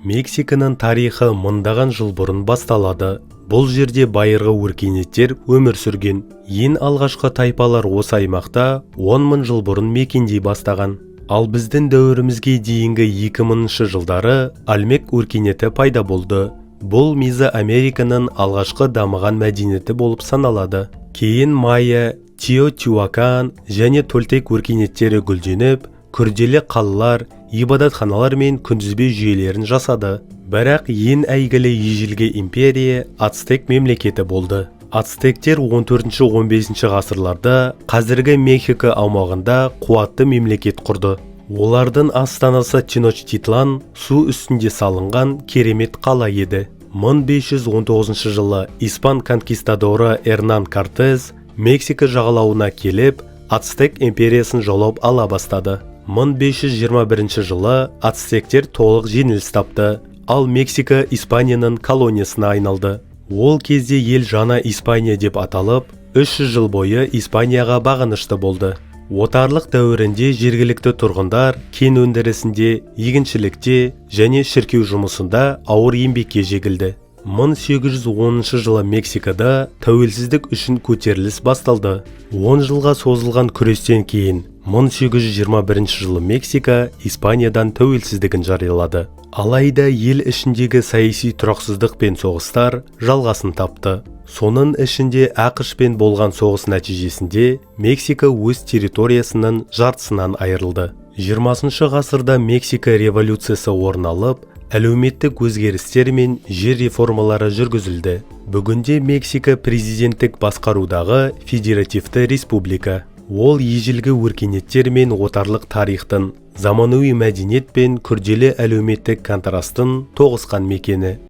Мексиканың тарихы мыңдаған жыл бұрын басталады. Бұл жерде байырғы өркениеттер өмір сүрген. Ең алғашқы тайпалар осы аймақта 10 мың жыл бұрын мекендей бастаған. Ал біздің дәуірімізге дейінгі 2000 жылдары Альмек өркениеті пайда болды. Бұл Мезоамериканың алғашқы дамыған мәдениеті болып саналады. Кейін майя, Теотиуакан және Толтек өркениеттері гүлденіп, күрделі қалалар, ибадатханалар мен күнтізбе жүйелерін жасады. Бірақ ең әйгілі ежелгі империя Ацтек мемлекеті болды. Ацтектер 14-15 ғасырларда қазіргі Мехико аумағында қуатты мемлекет құрды. Олардың астанасы Теночтитлан су үстінде салынған керемет қала еді. 1519 жылы испан конкистадоры Эрнан Кортес Мексика жағалауына келіп, Ацтек империясын жаулап ала бастады. 1521 жылы ацтектер толық жеңіліс тапты, ал Мексика Испанияның колониясына айналды. Ол кезде ел жаңа Испания деп аталып, 300 жыл бойы Испанияға бағынышты болды. Отарлық дәуірінде жергілікті тұрғындар кен өндірісінде, егіншілікте және шіркеу жұмысында ауыр еңбекке жегілді. 1810 жылы Мексикада тәуелсіздік үшін көтеріліс басталды. 10 жылға созылған күрестен кейін 1821 жылы Мексика Испаниядан тәуелсіздігін жариялады. Алайда ел ішіндегі саяси тұрақсыздық пен соғыстар жалғасын тапты. Соның ішінде ақш-пен болған соғыс нәтижесінде Мексика өз территориясының жартысынан айырылды. 20 ғасырда Мексика революциясы орын алып, әлеуметтік өзгерістер мен жер реформалары жүргізілді. Бүгінде Мексика президенттік басқарудағы федеративті республика. Ол ежелгі өркениеттер мен отарлық тарихтың, заманауи мәдениет пен күрделі әлеуметтік контрастың тоғысқан мекені.